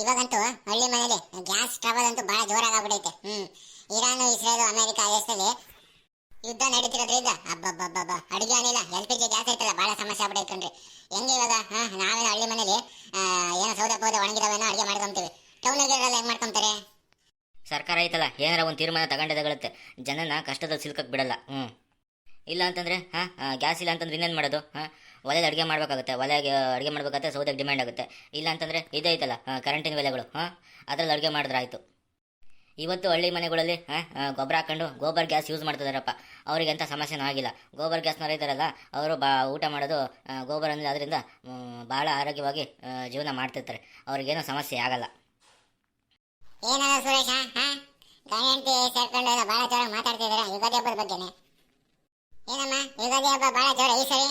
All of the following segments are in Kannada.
ಇವಾಗಂತೂ ಹಳ್ಳಿ ಮನೇಲಿ ಗ್ಯಾಸ್ ಟ್ರಬಲ್ ಅಂತೂ ಬಹಳ ಜೋರಾಗಿ ಆಗ್ಬಿಡೈತೆ. ಇರಾನ್ ಇಸ್ರೇಲ್ ಅಮೆರಿಕ ದೇಶದಲ್ಲಿ ಯುದ್ಧ ನಡೀತಿರೋದ್ರಿಂದ ಅಬ್ಬಬ್ಬಬ್ಬ ಅಡಿಗೆ ಅನಿಲ LPG ಗ್ಯಾಸ್ ಐತಲ್ಲ ಬಹಳ ಸಮಸ್ಯೆ ಆಗ್ಬಿಡೈತೆ ಕಣ್ರಿ. ಹೆಂಗೆ ಇವಾಗ ನಾವೇನೋ ಹಳ್ಳಿ ಮನೇಲಿ ಏನೋ ಸೌದೆ ಪೌದೆ ಒಣಗಿದಾವೇನೋ ಅಡಿಗೆ ಮಾಡ್ಕೊಂತೀವಿ. ಟೌನ್ ಏರಿಯಾದಲ್ಲಿ ಹೆಂಗ್ ಮಾಡ್ಕೊಂತಾರೆ? ಸರ್ಕಾರ ಐತಲ್ಲ ಏನಾರ ಒಂದು ತೀರ್ಮಾನ ತಗೊಂಡೇ ಜನನ ಕಷ್ಟದಲ್ಲಿ ಸಿಲ್ಕಕ್ಕೆ ಬಿಡಲ್ಲ. ಇಲ್ಲ ಅಂತಂದರೆ ಗ್ಯಾಸ್ ಇಲ್ಲ ಅಂತಂದ್ರೆ ಇನ್ನೇನು ಮಾಡೋದು? ಒಲೆಗೆ ಅಡುಗೆ ಮಾಡಬೇಕಾಗುತ್ತೆ, ಒಲೆಗೆ ಅಡುಗೆ ಮಾಡಬೇಕಾಗುತ್ತೆ, ಸೌದೆಗೆ ಡಿಮ್ಯಾಂಡ್ ಆಗುತ್ತೆ. ಇಲ್ಲ ಅಂತಂದರೆ ಇದೇ ಐತಲ್ಲ ಕರೆಂಟಿನ ಬೆಲೆಗಳು, ಅದರಲ್ಲಿ ಅಡುಗೆ ಮಾಡಿದ್ರೆ ಆಯಿತು. ಇವತ್ತು ಹಳ್ಳಿ ಮನೆಗಳಲ್ಲಿ ಗೊಬ್ಬರ ಹಾಕೊಂಡು ಗೋಬರ್ ಗ್ಯಾಸ್ ಯೂಸ್ ಮಾಡ್ತಿದ್ದಾರಪ್ಪ. ಅವರಿಗೆ ಎಂಥ ಸಮಸ್ಯೆನೂ ಆಗಿಲ್ಲ. ಗೋಬರ್ ಗ್ಯಾಸ್ನವ್ರು ಇದ್ದಾರಲ್ಲ ಅವರು ಊಟ ಮಾಡೋದು ಗೋಬರ್ ಅಂದರೆ ಅದರಿಂದ ಭಾಳ ಆರೋಗ್ಯವಾಗಿ ಜೀವನ ಮಾಡ್ತಿರ್ತಾರೆ. ಅವ್ರಿಗೇನೂ ಸಮಸ್ಯೆ ಆಗಲ್ಲ. ಏನಲ್ಲ ಸುರೇಶ, ಗಂಟೆ ಸೇರ್ಕೊಂಡು ಬಹಳ ಜೋರ ಮಾತಾಡ್ತಿದ್ದಾರೆ ಯುಗಾದಿ ಹಬ್ಬದ ಬಗ್ಗೆನೆ. ಏನಮ್ಮ ಯುಗಾದಿ ಹಬ್ಬ ಬಹಳ ಜೋರ ಈ ಸರಿ?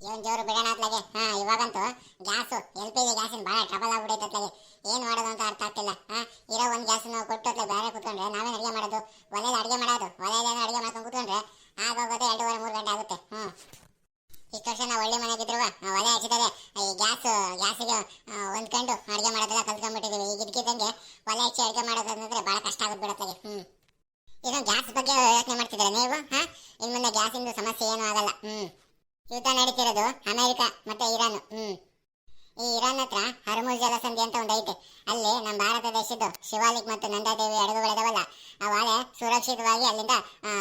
ಏನ್ ಜೋರು ಬಿಡೋಣ ಅತ್ಲಾಗೆ. ಇವಾಗಂತೂ ಗ್ಯಾಸು LPG ಗ್ಯಾಸಿನ ಬಹಳ ಟ್ರಬಲ್ ಆಗ್ಬಿಡೈತೆ ಅತ್ಲಾಗೆ. ಏನ್ ಮಾಡೋದು ಅಂತ ಅರ್ಥ ಆಗ್ತಿಲ್ಲ. ಇರೋ ಒಂದು ಗ್ಯಾಸ್ ನಾವು ಕೊಟ್ಟು ಅತ್ಲಾಗ ಬೇರೆ ಕೂತ್ಕೊಂಡ್ರೆ ನಾವೇನು ಅಡುಗೆ ಮಾಡೋದು? ಒಲೆಯಲ್ಲಿ ಅಡುಗೆ ಮಾಡೋದು, ಒಲೆಯಲ್ಲೇನೋ ಅಡುಗೆ ಮಾಡ್ಕೊಂಡು ಕೂತ್ಕೊಂಡ್ರೆ ಆಗೋಗೋದೆ 2:30-3 ಗಂಟೆ ಆಗುತ್ತೆ. ಇಷ್ಟು ವರ್ಷ ನಾವು ಒಳ್ಳೆ ಮನೆಗಿದ್ರು ಒಲೆ ಹಚ್ಚಿದರೆ ಈ ಗ್ಯಾಸಿಗೆ ಹೊಂದ್ಕೊಂಡು ಅಡುಗೆ ಮಾಡೋದೆಲ್ಲ ಕಲ್ತ್ಕೊಂಡ್ಬಿಟ್ಟಿದ್ದೀವಿ. ಈಗ ಇದಕ್ಕಿದ್ದಂಗೆ ಒಲೆ ಹಚ್ಚಿ ಅಡುಗೆ ಮಾಡೋದಂದ್ರೆ ಭಾಳ ಕಷ್ಟ ಆಗುತ್ತೆ ಬಿಡತ್ಲಾಗೆ. ಇದನ್ನು ಗ್ಯಾಸ್ ಬಗ್ಗೆ ಯೋಚನೆ ಮಾಡ್ತಿದ್ರೆ ನೀವು? ಇನ್ನು ಮುಂದೆ ಗ್ಯಾಸಿಂದು ಸಮಸ್ಯೆ ಏನೂ ಆಗಲ್ಲ. ಯುದ್ಧ ನಡೀತಿರೋದು ಅಮೆರಿಕ ಮತ್ತೆ ಇರಾನ್. ಈ ಇರಾನ್ ಹತ್ರ ಹರ್ಮುಜ್ ಜಲಸಂಧಿ ಅಂತ ಒಂದು ಐತೆ. ಅಲ್ಲಿ ನಮ್ಮ ಭಾರತ ದೇಶದ್ದು ಶಿವಾಲಿಕ್ ಮತ್ತು ನಂದಾದೇವಿ ಹಡಗುಗಳಿದಾವಲ್ಲ, ಅವಾಳೆ ಸುರಕ್ಷಿತವಾಗಿ ಅಲ್ಲಿಂದ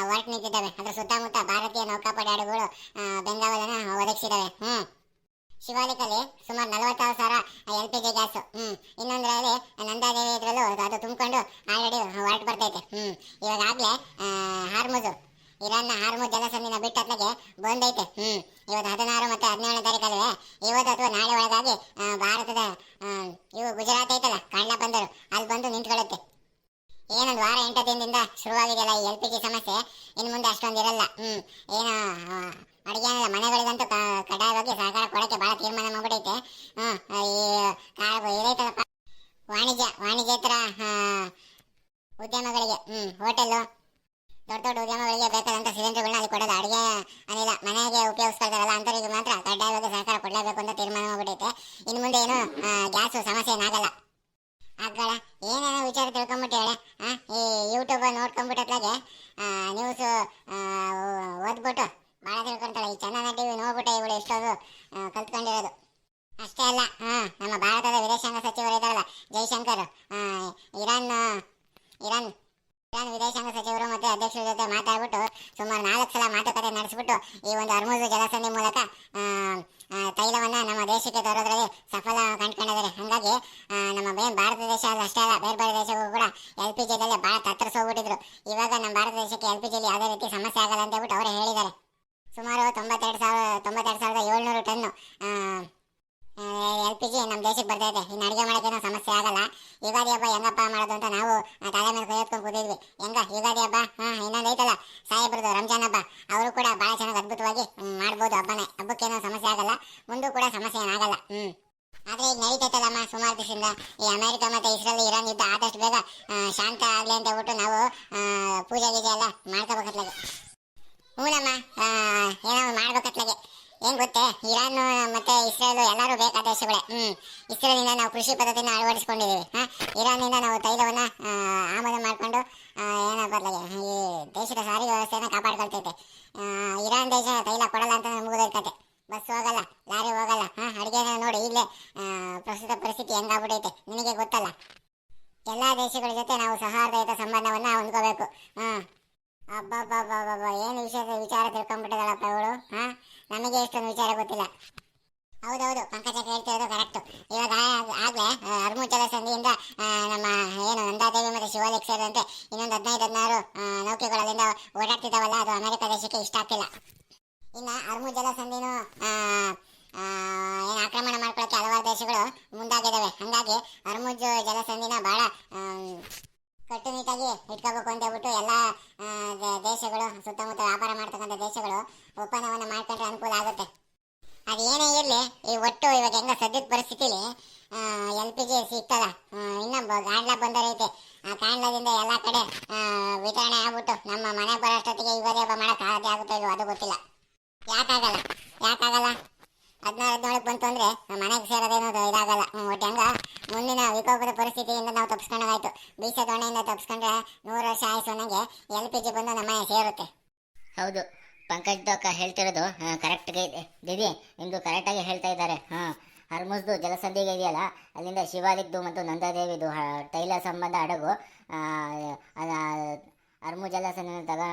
ಹೊರಟು ನಿಂತಿದ್ದಾವೆ. ಅದ್ರ ಸುತ್ತಮುತ್ತ ಭಾರತೀಯ ನೌಕಾಪಡೆ ಹಡಗುಗಳು ಬೆಂಗಾವಲನ್ನ ಒದಗಿಸಿದಾವೆ. ಶಿವಾಲಿಕಲ್ಲಿ ಸುಮಾರು 46,000 LPG ಗ್ಯಾಸ್. ಇನ್ನೊಂದರಲ್ಲಿ ನಂದಾದೇವಿ ಇದ್ರಲ್ಲೂ ಅದು ತುಂಬಿಕೊಂಡು ಆಲ್ರೆಡಿ ಹೊರಟು ಬರ್ತೈತೆ. ಇವಾಗಲೇ ಹಾರ್ಮುಜ್ ಇರಾನ್ನ ಹಾರ್ಮುಜ್ ಜಲಸಂಧಿನ ಬಿಟ್ಟತ್ಲಾಗೆ ಬಂದೈತೆ. ಇವತ್ತು 16 ಮತ್ತು 17ನೇ ತಾರೀಕಲ್ವೇ, ಇವತ್ತು ಅಥವಾ ನಾಳೆ ಒಳಗಾಗಿ ಭಾರತದ ಇವು ಗುಜರಾತ್ ಐತಲ್ಲ ಕಾಂಡ್ಲಾ ಬಂದರು, ಅಲ್ಲಿ ಬಂದು ನಿಂತ್ಕೊಳ್ಳುತ್ತೆ. ಏನೊಂದು ವಾರ 8 ದಿನದಿಂದ ಶುರುವಾಗಿದೆಯಲ್ಲ ಈ LPG ಸಮಸ್ಯೆ. ಇನ್ನು ಮುಂದೆ ಅಷ್ಟೊಂದು ಇರಲ್ಲ. ಏನೋ ಅಡುಗೆ ಮನೆಗಳಿಗಂತೂ ಕಡ್ಡಾಯವಾಗಿ ಸಹಕಾರ ಕೊಡೋಕ್ಕೆ ಭಾಳ ತೀರ್ಮಾನ ಮಾಡ್ಬಿಟ್ಟೈತೆ. ಇದೈತಲ್ಲಪ್ಪ ವಾಣಿಜ್ಯೇತರ ಉದ್ಯಮಗಳಿಗೆ, ಹೋಟೆಲ್ಲು, ದೊಡ್ಡ ದೊಡ್ಡ ಉದ್ಯಮಗಳಿಗೆ ಬೇಕಾದಂಥ ಸಿಲಿಂಡರ್ಗಳನ್ನ ಅಲ್ಲಿ ಕೊಡೋದು. ಅಡುಗೆ ಅನಿಲ ಮನೆಗೆ ಉಪಯೋಗಿಸ್ಕೊಳ್ತಾರಲ್ಲ ಅಂಥವ್ರಿಗೆ ಮಾತ್ರ ಕಡ್ಡಾಯವಾಗಿ ಸಹಕಾರ ಕೊಡಲೇಬೇಕು ಅಂತ ತೀರ್ಮಾನ ಮಾಡ್ಬಿಟ್ಟೈತೆ. ಇನ್ನು ಮುಂದೆ ಏನು ಗ್ಯಾಸು ಸಮಸ್ಯೆ ಏನಾಗಲ್ಲ. ಆಗಲ್ಲ ಏನೇನೋ ವಿಚಾರ ತಿಳ್ಕೊಂಬಿಟ್ಟು ಹೇಳೆ. ಈ ಯೂಟ್ಯೂಬ್ ನೋಡ್ಕೊಂಡ್ಬಿಟ್ಟತ್ಲಾಗೆ ನ್ಯೂಸ್ ಓದ್ಬಿಟ್ಟು ಭಾಳ ತಿಳ್ಕೊಂತಾಳೆ. ಈ ಚಂದನ TV ನೋಡ್ಬಿಟ್ಟೆ ಇವಳು ಎಷ್ಟೊಂದು ಕಲ್ತ್ಕೊಂಡಿರೋದು. ಅಷ್ಟೇ ಅಲ್ಲ, ನಮ್ಮ ಭಾರತದ ವಿದೇಶಾಂಗ ಸಚಿವರು ಇದ್ದಾರಲ್ಲ ಜೈಶಂಕರ್, ಇರಾನ್ ವಿದೇಶಾಂಗ ಸಚಿವರು ಮತ್ತು ಅಧ್ಯಕ್ಷರ ಜೊತೆ ಮಾತಾಡ್ಬಿಟ್ಟು ಸುಮಾರು 4 ಸಲ ಮಾತುಕತೆ ನಡೆಸಿಬಿಟ್ಟು ಈ ಒಂದು ಹರ್ಮುಜ್ ಜಲಸಂಧಿ ಮೂಲಕ ತೈಲವನ್ನು ನಮ್ಮ ದೇಶಕ್ಕೆ ತರೋದ್ರಲ್ಲಿ ಸಫಲ ಕಂಡುಕೊಂಡಿದ್ದಾರೆ. ಹಾಗಾಗಿ ನಮ್ಮ ಭಾರತ ದೇಶ ಅಷ್ಟೇ ಅಲ್ಲ, ಬೇರೆ ಬೇರೆ ದೇಶಕ್ಕೂ ಕೂಡ LPGದಲ್ಲೇ ಭಾಳ ತತ್ತರಿಸೋಗ್ಬಿಟ್ಟಿದ್ರು. ಇವಾಗ ನಮ್ಮ ಭಾರತ ದೇಶಕ್ಕೆ LPGಲಿ ಯಾವುದೇ ರೀತಿ ಸಮಸ್ಯೆ ಆಗಲ್ಲ ಅಂತ ಹೇಳ್ಬಿಟ್ಟು ಅವರೇ ಹೇಳಿದ್ದಾರೆ. ಸುಮಾರು 92,700 ಟನ್ನು LPG ನಮ್ಮ ದೇಶಕ್ಕೆ ಬರ್ತೈತೆ. ಇನ್ನು ಅಡುಗೆ ಮಾಡೋಕ್ಕೇನೋ ಸಮಸ್ಯೆ ಆಗಲ್ಲ. ಯುಗಾದಿ ಹಬ್ಬ ಹೆಂಗಪ್ಪ ಮಾಡೋದು ಅಂತ ನಾವು ತಲೆ ಮೇಲೆ ಕೈ ಎತ್ಕೊಂಡು ಕೂತಿದ್ವಿ. ಯುಗಾದಿ ಹಬ್ಬ ಇನ್ನೊಂದು ಐತಲ್ಲ ಸಾಹೇಬ್ರದ್ದು ರಂಜಾನ್ ಹಬ್ಬ, ಅವರು ಕೂಡ ಭಾಳ ಚೆನ್ನಾಗಿ ಅದ್ಭುತವಾಗಿ ಮಾಡ್ಬೋದು ಹಬ್ಬನೇ. ಹಬ್ಬಕ್ಕೇನೋ ಸಮಸ್ಯೆ ಆಗಲ್ಲ, ಮುಂದೂ ಕೂಡ ಸಮಸ್ಯೆ ಏನಾಗಲ್ಲ. ಆದರೆ ಈಗ ನಡೀತೈತಲ್ಲಮ್ಮ ಸುಮಾರು ದಿವಸದಿಂದ ಈ ಅಮೆರಿಕ ಮತ್ತು ಇಸ್ರೇಲ್ ಇರಾನ್ ಯುದ್ಧ ಆದಷ್ಟು ಬೇಗ ಶಾಂತ ಆಗಲಿ ಅಂತ ಹೇಳ್ಬಿಟ್ಟು ನಾವು ಪೂಜೆ ಗೀಜೆ ಎಲ್ಲ ಮಾಡ್ಕೋಬೇಕತ್ಲಾಗೆ. ಹೂನಮ್ಮ, ಏನೋ ಮಾಡ್ಬೇಕತ್ಲಾಗೆ. ಏನ್ ಗೊತ್ತೇ, ಇರಾನ್ ಮತ್ತೆ ಇಸ್ರೇಲ್ ಎಲ್ಲರೂ ಬೇಕಾದ ದೇಶಗಳೇ. ಇಸ್ರೇಲಿಂದ ನಾವು ಕೃಷಿ ಪದ್ಧತಿನ ಅಳವಡಿಸ್ಕೊಂಡಿದ್ದೀವಿ. ಇರಾನಿಂದ ನಾವು ತೈಲವನ್ನ ಆಮದು ಮಾಡ್ಕೊಂಡು ಏನಪ್ಪತ್ಲಾಗೆ ಈ ದೇಶದ ಸಾರಿಗೆ ವ್ಯವಸ್ಥೆನ ಕಾಪಾಡ್ಕೊಳ್ತೈತೆ. ಇರಾನ್ ದೇಶ ತೈಲ ಕೊಡಲ್ಲ ಅಂತ ಮುಗಿದೈತೆ. ಬಸ್ ಹೋಗಲ್ಲ, ಲಾರಿ ಹೋಗಲ್ಲ. ಅಡುಗೆ ನೋಡಿ ಈಗಲೇ ಪ್ರಸ್ತುತ ಪರಿಸ್ಥಿತಿ ಹೆಂಗಾಗ್ಬಿಟ್ಟೈತೆ ನಿನಗೆ ಗೊತ್ತಲ್ಲ. ಎಲ್ಲ ದೇಶಗಳ ಜೊತೆ ನಾವು ಸೌಹಾರ್ದಯುತ ಸಂಬಂಧವನ್ನ ಹೊಂದ್ಕೋಬೇಕು. ಅಬ್ಬಬ್ಬಬ್ಬಬ್ಬ ಏನು ವಿಚಾರ ತಿಳ್ಕೊಂಡ್ಬಿಟ್ಟಿದ್ದಾಳಪ್ಪ ಇವಳು. ನಮಗೆ ಎಷ್ಟೊಂದು ವಿಚಾರ ಗೊತ್ತಿಲ್ಲ. ಹೌದೌದು, ಪಂಕಜ ಹೇಳ್ತಿರೋದು ಕರೆಕ್ಟು. ಇವಾಗ ಆಗ್ಲೇ ಹರ್ಮುಜ್ ಜಲಸಂಧಿಯಿಂದ ನಮ್ಮ ಏನು ನಂದಾದೇವಿ ಮತ್ತು ಶಿವಾಲಿಕ್ ಸೇರಿದಂತೆ ಇನ್ನೊಂದು 15-16 ನೌಕೆಗಳಲ್ಲಿಂದ ಓಡಾಡ್ತಿದ್ದಾವಲ್ಲ, ಅದು ಅಮೆರಿಕ ದೇಶಕ್ಕೆ ಇಷ್ಟ ಆಗ್ತಿಲ್ಲ. ಇನ್ನು ಹರ್ಮುಜ್ ಜಲಸಂಧಿನೂ ಏನು ಆಕ್ರಮಣ ಮಾಡ್ಕೊಳ್ಳೋಕ್ಕೆ ಹಲವಾರು ದೇಶಗಳು ಮುಂದಾಗಿದ್ದಾವೆ. ಹಾಗಾಗಿ ಹರ್ಮುಜ್ ಜಲಸಂಧಿನ ಭಾಳ ಕಟ್ಟುನಿಟ್ಟಾಗಿ ಇಟ್ಕೋಬೇಕು ಅಂತ ಹೇಳ್ಬಿಟ್ಟು ಎಲ್ಲ ದೇಶಗಳು, ಸುತ್ತಮುತ್ತ ವ್ಯಾಪಾರ ಮಾಡ್ತಕ್ಕಂಥ ದೇಶಗಳು ಒಪ್ಪಂದವನ್ನು ಮಾಡ್ಕೊಂಡ್ರೆ ಅನುಕೂಲ ಆಗುತ್ತೆ. ಅದು ಏನೇ ಇರಲಿ, ಈ ಒಟ್ಟು ಇವಾಗ ಹೆಂಗ ಸದ್ಯದ ಪರಿಸ್ಥಿತಿಲಿ LPG ಸಿಗ್ತದ. ಇನ್ನೂ ಕಾಂಡ್ಲಾ ಬಂದರೈತೆ. ಆ ಕಾಂಡ್ಲಾದಿಂದ ಎಲ್ಲ ಕಡೆ ವಿತರಣೆ ಆಗ್ಬಿಟ್ಟು ನಮ್ಮ ಮನೆಗೆ ಬರೋಷ್ಟೊತ್ತಿಗೆ ಯುಗಾದಿ ಹಬ್ಬ ಮಾಡೋಕೆ ಸಾಧ್ಯ ಆಗುತ್ತೋ ಇಲ್ವೋ ಅದು ಗೊತ್ತಿಲ್ಲ. ಯಾಕಾಗಲ್ಲ 16-17 ಬಂತು ಅಂದರೆ ಮನೆಗೆ ಸೇರೋದೇನೋ ಇದಾಗಲ್ಲ. ಒಟ್ಟು ಹೆಂಗ ಹೆಂಗ ಮುಂದಿನ ವಿಕೋಪದ ಪರಿಸ್ಥಿತಿಯಿಂದ ನಾವು ತಪ್ಪಿಸ್ಕೊಂಡಾಗಾಯ್ತು. ಬೀಸ ದೊಣ್ಣೆಯಿಂದ ತಪ್ಪಿಸ್ಕೊಂಡ್ರೆ 100 ವರ್ಷ ಆಯ್ಸು ಅನ್ನಂಗೆ LPG ಬಂದು ನಮ್ಮನೆ ಸೇರುತ್ತೆ. ಹೌದು, ಪಂಕಜ್ ಅಕ್ಕ ಹೇಳ್ತಿರೋದು ಕರೆಕ್ಟ್ಗೆ ಇದೆ. ದಿದಿ ನಿಮ್ದು ಕರೆಕ್ಟಾಗಿ ಹೇಳ್ತಾ ಇದ್ದಾರೆ. ಹರ್ಮುಜ್ದು ಜಲಸಂಧಿಗೆ ಇದೆಯಲ್ಲ, ಅಲ್ಲಿಂದ ಶಿವಾಲಿಕ್ದು ಮತ್ತು ನಂದಾದೇವಿದು ತೈಲ ಸಂಬಂಧ ಹಡಗು ಹರ್ಮು ಜಲಸಂಧಿ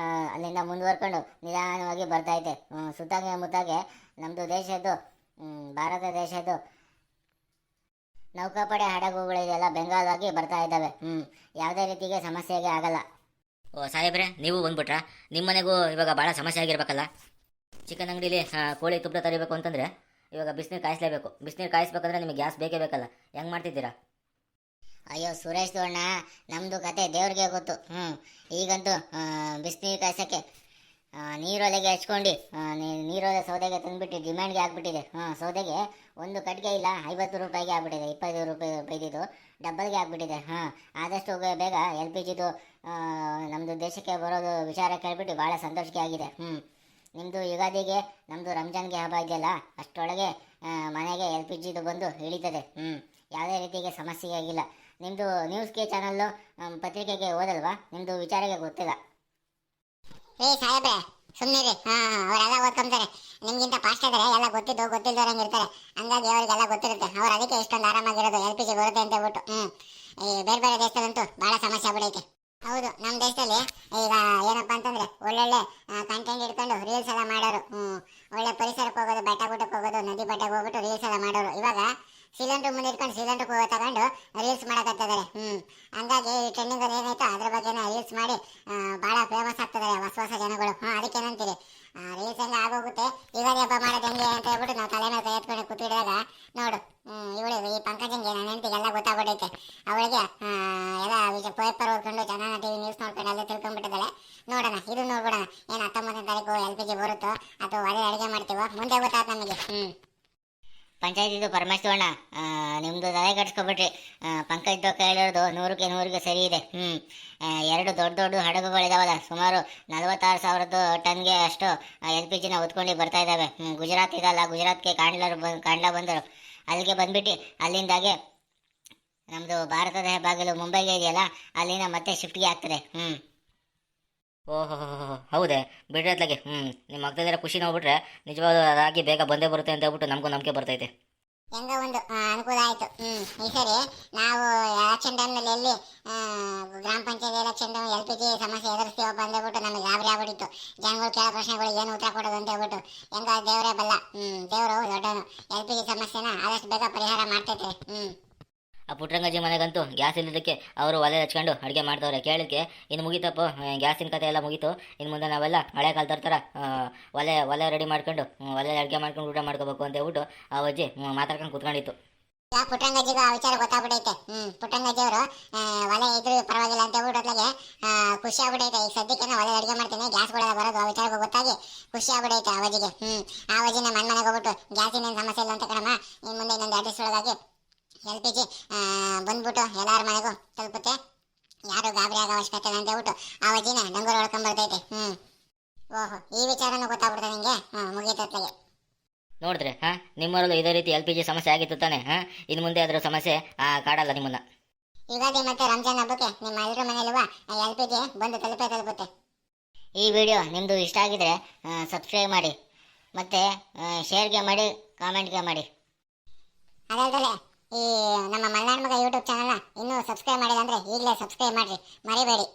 ಅಲ್ಲಿಂದ ಮುಂದುವರ್ಕೊಂಡು ನಿಧಾನವಾಗಿ ಬರ್ತೈತೆ. ಸುತ್ತಾಗೆ ಮುತ್ತಾಗೆ ನಮ್ಮದು ದೇಶದ್ದು ಭಾರತ ದೇಶದ್ದು ನೌಕಾಪಡೆ ಹಡಗುಗಳಿದೆಯಲ್ಲ ಬೆಂಗಾಲಾಗಿ ಬರ್ತಾ ಇದ್ದಾವೆ. ಯಾವುದೇ ರೀತಿಗೆ ಸಮಸ್ಯೆಗೆ ಆಗಲ್ಲ. ಓ ಸಾಹೇಬ್ರೆ, ನೀವು ಬಂದ್ಬಿಟ್ರಾ? ನಿಮ್ಮ ಮನೆಗೂ ಇವಾಗ ಭಾಳ ಸಮಸ್ಯೆ ಆಗಿರ್ಬೇಕಲ್ಲ. ಚಿಕನ್ ಅಂಗಡಿಲಿ ಕೋಳಿ ತುಪ್ಪ ತರಿಬೇಕು ಅಂತಂದರೆ ಇವಾಗ ಬಿಸಿನೀರು ಕಾಯಿಸ್ಲೇಬೇಕು. ಬಿಸಿನೀರು ಕಾಯಿಸ್ಬೇಕಂದ್ರೆ ನಿಮಗೆ ಗ್ಯಾಸ್ ಬೇಕೇ ಬೇಕಲ್ಲ. ಹೆಂಗೆ ಮಾಡ್ತಿದ್ದೀರಾ? ಅಯ್ಯೋ ಸುರೇಶ್ ಅಣ್ಣ, ನಮ್ಮದು ಕತೆ ದೇವ್ರಿಗೆ ಗೊತ್ತು. ಈಗಂತೂ ಬಿಸಿನೀರು ಕಾಯ್ಸೋಕ್ಕೆ ನೀರೊಲೆಗೆ ಹಚ್ಕೊಂಡು ನೀರೊಲೆ ಸೌದೆಗೆ ತಂದುಬಿಟ್ಟು ಡಿಮ್ಯಾಂಡ್ಗೆ ಆಗಿಬಿಟ್ಟಿದೆ. ಸೌದೆಗೆ ಒಂದು ಕಟ್ಟಿಗೆ ಇಲ್ಲ, 50 ರೂಪಾಯಿಗೆ ಆಗ್ಬಿಟ್ಟಿದೆ. 25 ರೂಪಾಯಿದು ಡಬ್ಬಲ್ಗೆ ಆಗಿಬಿಟ್ಟಿದೆ. ಆದಷ್ಟು ಬೇಗ LPGದು ನಮ್ಮದು ದೇಶಕ್ಕೆ ಬರೋದು ವಿಚಾರ ಕೇಳಿಬಿಟ್ಟು ಭಾಳ ಸಂತೋಷಕ್ಕೆ ಆಗಿದೆ. ನಿಮ್ಮದು ಯುಗಾದಿಗೆ ನಮ್ಮದು ರಂಜಾನ್ಗೆ ಹಬ್ಬ ಇದೆಯಲ್ಲ, ಅಷ್ಟರೊಳಗೆ ಮನೆಗೆ LPGದು ಬಂದು ಇಳಿತದೆ. ಯಾವುದೇ ರೀತಿಗೆ ಸಮಸ್ಯೆ ಆಗಿಲ್ಲ. ನಿಮ್ಮದು ನ್ಯೂಸ್ಗೆ ಚಾನಲ್ಲು ಪತ್ರಿಕೆಗೆ ಓದಲ್ವಾ? ನಿಮ್ಮದು ವಿಚಾರಕ್ಕೆ ಗೊತ್ತಿಲ್ಲ. ಸಾಹೇಬ್ರೆ ಸುಮ್ಮನಿರಿ. ಅವರೆಲ್ಲ ಓದ್ಕೊಂತಾರೆ, ನಿಮ್ಗಿಂತ ಫಾಸ್ಟ್ ಇದಾರೆ. ಎಲ್ಲ ಗೊತ್ತಿಲ್ದವ್ರಂಗೆ ಇರ್ತಾರೆ. ಹಂಗಾಗಿ ಅವರಿಗೆಲ್ಲ ಗೊತ್ತಿರುತ್ತೆ. ಅವ್ರು ಅದಕ್ಕೆ ಇಷ್ಟೊಂದು ಆರಾಮಾಗಿರೋದು, LPG ಬರುತ್ತೆ ಅಂತ ಹೇಳ್ಬಿಟ್ಟು. ಈ ಬೇರೆ ದೇಶದಲ್ಲಂತೂ ಭಾಳ ಸಮಸ್ಯೆ ಆಗ್ಬಿಡೈತೆ. ಹೌದು, ನಮ್ಮ ದೇಶದಲ್ಲಿ ಈಗ ಏನಪ್ಪ ಅಂತಂದ್ರೆ ಒಳ್ಳೊಳ್ಳೆ ಕಂಟೆಂಟ್ ಇಟ್ಕೊಂಡು ರೀಲ್ಸ್ ಎಲ್ಲ ಮಾಡೋರು. ಒಳ್ಳೆ ಪರಿಸರಕ್ಕೆ ಹೋಗೋದು, ಬೆಟ್ಟ ಗುಡ್ಡಕ್ಕೆ ಹೋಗೋದು, ನದಿ ಬೆಟ್ಟಕ್ಕೆ ಹೋಗ್ಬಿಟ್ಟು ರೀಲ್ಸ್ ಎಲ್ಲ ಮಾಡೋರು. ಇವಾಗ ಸಿಲಿಂಡರ್ ಮುಂದೆ ಇಟ್ಕೊಂಡು ಸಿಲಿಂಡರ್ ತಗೊಂಡು ರೀಲ್ಸ್ ಮಾಡಕತ್ತಿದ್ದಾರೆ. ಹಂಗಾಗಿ ಈ ಟ್ರೆಂಡಿಂಗ್ ಏನಾಯ್ತು ಅದ್ರ ಬಗ್ಗೆ ರೀಲ್ಸ್ ಮಾಡಿ ಭಾಳ ಫೇಮಸ್ ಆಗ್ತಿದ್ದಾರೆ ಹೊಸ ಜನಗಳು. ಅದಕ್ಕೇನಂತೀರಿ, ರೀಲ್ಸ್ ಎಲ್ಲ ಆಗೋಗುತ್ತೆ. ಯುಗಾದಿ ಹಬ್ಬ ಮಾಡೋದು ಹೆಂಗೆ ಅಂತ ಹೇಳ್ಬಿಟ್ಟು ನಾವು ತಲೆ ಮೇಲೆ ಕೈ ಎತ್ಕೊಂಡು ಕೂತಿಡಿದಾಗ ನೋಡು, ಇವಳು ಈ ಪಂಕಜಂಗೆ ನನ್ನ ಹೆಂಡತಿಗೆಲ್ಲ ಗೊತ್ತಾಗ್ಬಿಟ್ಟೈತೆ. ಅವಳಿಗೆ ಎಲ್ಲ ಪೇಪರ್ ಓದ್ಕೊಂಡು ಚೆನ್ನಾಗಿ TV ನ್ಯೂಸ್ ನೋಡ್ಕೊಂಡು ಅಲ್ಲೇ ತಿಳ್ಕೊಂಡ್ಬಿಟ್ಟಿದ್ದಾಳೆ. ನೋಡೋಣ, ಇದು ನೋಡ್ಬಿಡೋಣ. ಏನು 19ನೇ ತಾರೀಕು LPG ಬರುತ್ತೋ ಅಥವಾ ಅದೇ ಅಡುಗೆ ಮಾಡ್ತೀವೋ ಮುಂದೆ ಗೊತ್ತಾಯ್ತು ನಮಗೆ. ಪಂಚಾಯತಿದು ಪರಮೇಶ್ವರಣ್ಣ, ನಿಮ್ಮದು ತಲೆ ಕಟ್ಸ್ಕೊಬಿಟ್ರಿ. ಪಂಕಜ್ ದೊಕ್ಕ ಹೇಳಿರೋದು 100ಕ್ಕೆ ಸರಿ ಇದೆ. 2 ದೊಡ್ಡ ಹಡಗುಗಳಿದಾವಲ್ಲ, ಸುಮಾರು 46,000 ಟನ್ಗೆ ಅಷ್ಟು LPGನ ಹೊತ್ಕೊಂಡು ಬರ್ತಾ ಇದ್ದಾವೆ. ಗುಜರಾತ್ ಇದಲ್ಲ, ಗುಜರಾತ್ಗೆ ಕಾಂಡ್ಲ ಬಂದರು. ಅಲ್ಲಿಗೆ ಬಂದ್ಬಿಟ್ಟು ಅಲ್ಲಿಂದಾಗೆ ನಮ್ಮದು ಭಾರತದ ಬಾಗಿಲು ಮುಂಬೈಗೆ ಇದೆಯಲ್ಲ, ಅಲ್ಲಿಂದ ಮತ್ತೆ ಶಿಫ್ಟ್ಗೆ ಆಗ್ತದೆ. ಓಹೋ ಹೌದೇ, ಬಿಡ್ರಿ ಅತ್ಲಾಗೆ. ನಿಮ್ಮ ಮಕ್ಕಳೆಲ್ಲ ಖುಷಿ ನೋಡ್ಬಿಟ್ರೆ ನಿಜವಾದ ಅದಾಗಿ ಬೇಗ ಬಂದೇ ಬರುತ್ತೆ ಅಂತ ಹೇಳ್ಬಿಟ್ಟು ನಮಗೂ ನಂಬಿಕೆ ಬರ್ತೈತೆ. ಹೆಂಗ ಒಂದು ಅನುಕೂಲ ಆಯ್ತು. ಈ ಸರಿ ನಾವು ಎಲೆಕ್ಷನ್ ಟೈಮ್ನಲ್ಲಿ ಎಲ್ಲಿ ಗ್ರಾಮ ಪಂಚಾಯತ್ ಎಲೆಕ್ಷನ್ ಟೈಮ್ LPG ಸಮಸ್ಯೆ ಎದುರಿಸ್ತೀವಪ್ಪ ಅಂದ್ಬಿಟ್ಟು ನಮಗೆ ಗಾಬರಿ ಆಗ್ಬಿಟ್ಟಿತ್ತು. ಜನಗಳು ಕೇಳೋ ಪ್ರಶ್ನೆಗಳು ಏನು ಉತ್ತರ ಕೊಡೋದು ಅಂತ ಹೇಳ್ಬಿಟ್ಟು. ಹೆಂಗ ದೇವರೇ ಬಲ್ಲ, ದೇವರು ದೊಡ್ಡವನು. LPG ಸಮಸ್ಯೆನ ಆದಷ್ಟು ಬೇಗ ಪರಿಹಾರ ಮಾಡ್ತೈತೆ. ಆ ಪುಟ್ರಂಗಜ್ಜಿ ಮನೆಗಂತೂ ಗ್ಯಾಸ್ ಇಲ್ಲದಕ್ಕೆ ಅವರು ಒಲೆ ಹಚ್ಕೊಂಡು ಅಡುಗೆ ಮಾಡ್ತವ್ರೆ. ಕೇಳಕ್ಕೆ ಇನ್ನು ಮುಗೀತಪ್ಪ, ಗ್ಯಾಸಿನ ಕತೆ ಎಲ್ಲ ಮುಗೀತು. ಇನ್ನು ಮುಂದೆ ನಾವೆಲ್ಲ ಹಳೆ ಕಾಲದ ಥರ ಒಲೆ ರೆಡಿ ಮಾಡ್ಕೊಂಡು ಒಲೆ ಅಡುಗೆ ಮಾಡ್ಕೊಂಡು ಊಟ ಮಾಡ್ಕೋಬೇಕು ಅಂತ ಹೇಳ್ಬಿಟ್ಟು ಆ ಅಜ್ಜಿ ಮಾತಾಡ್ಕೊಂಡು ಕೂತ್ಕೊಂಡಿತ್ತು. ಪುಟ್ಟಂಗಜ್ಜಿಗೂ ಆ ವಿಚಾರ ಗೊತ್ತಾಗ್ಬಿಟ್ಟೈತೆ. ಪುಟ್ಟಂಗಜ್ಜಿ ಅವರು ಒಲೆ ಇದ್ರು ಪರವಾಗಿಲ್ಲ ಅಂತ ಹೇಳ್ಬಿಟ್ಟು ಅದ್ಲಾಗೆ ಖುಷಿ ಆಗ್ಬಿಟ್ಟೈತೆ. ಈಗ ಸದ್ಯಕ್ಕೆ ಒಲೆ ಅಡುಗೆ ಮಾಡ್ತೀನಿ, ಗ್ಯಾಸ್ಗಳೆಲ್ಲ ಬರೋದು ಆ ವಿಚಾರ ಗೊತ್ತಾಗಿ ಖುಷಿ ಆಗ್ಬಿಟ್ಟೈತೆ ಆವಜಿಗೆ. ಆ ಅಜ್ಜಿನ ಮನೆಗೆ ಹೋಗ್ಬಿಟ್ಟು ಗ್ಯಾಸಿನ ಸಮಸ್ಯೆ ಇಲ್ಲ ಅಂತ ಕಣಮ್ಮ, ಇನ್ನು ಮುಂದೆ ಇನ್ನೊಂದು 2 ದಿವಸ ಒಳಗಾಗಿ LPG ಬಂದ್ಬಿಟ್ಟು ಎಲ್ಲರ ಮನೆಗೂ ತಲುಪುತ್ತೆ, ಯಾರು ಗಾಬರಿ ಆಗೋ ಅವಶ್ಯಕತೆ ಇಲ್ಲ ಅಂತ ಹೇಳ್ಬಿಟ್ಟು ಆ ಅಜ್ಜಿನ ಡಂಗೂರು ಹೊಡ್ಕೊಂಡ್ ಬರ್ತೈತೆ. ಓಹೋ, ಈ ವಿಚಾರನೂ ಗೊತ್ತಾಗ್ಬಿಡ್ತದೆ ನಿಂಗೆ. ಮುಗೀತತ್ಲಾಗೆ ನೋಡಿದ್ರೆ ನಿಮ್ಮರಲ್ಲೂ ಇದೇ ರೀತಿ LPG ಸಮಸ್ಯೆ ಆಗಿತ್ತು ತಾನೆ. ಇನ್ನು ಮುಂದೆ ಅದರ ಸಮಸ್ಯೆ ಕಾಡಲ್ಲ ನಿಮ್ಮನ್ನ. ಯುಗಾದಿ ಮತ್ತೆ ರಂಜಾನ್ ಹಬ್ಬಕ್ಕೆ ನಿಮ್ಮ ಎಲ್ಲರ ಮನೆಯಲ್ಲೂ LPG ಬಂದು ತಲುಪುತ್ತೆ. ಈ ವಿಡಿಯೋ ನಿಮ್ಮದು ಇಷ್ಟ ಆಗಿದ್ರೆ ಸಬ್ಸ್ಕ್ರೈಬ್ ಮಾಡಿ, ಮತ್ತು ಶೇರ್ಗೆ ಮಾಡಿ, ಕಾಮೆಂಟ್ಗೆ ಮಾಡಿ. ಅದಲ್ಲದೆ ಈ ನಮ್ಮ ಮಲ್ನಾಡ್ ಮಗ ಯೂಟ್ಯೂಬ್ ಚಾನಲ್ನ ಇನ್ನೂ ಸಬ್ಸ್ಕ್ರೈಬ್ ಮಾಡಿಲ್ಲ ಅಂದರೆ ಈಗಲೇ ಸಬ್ಸ್ಕ್ರೈಬ್ ಮಾಡಿರಿ, ಮರಿಬೇಡಿ.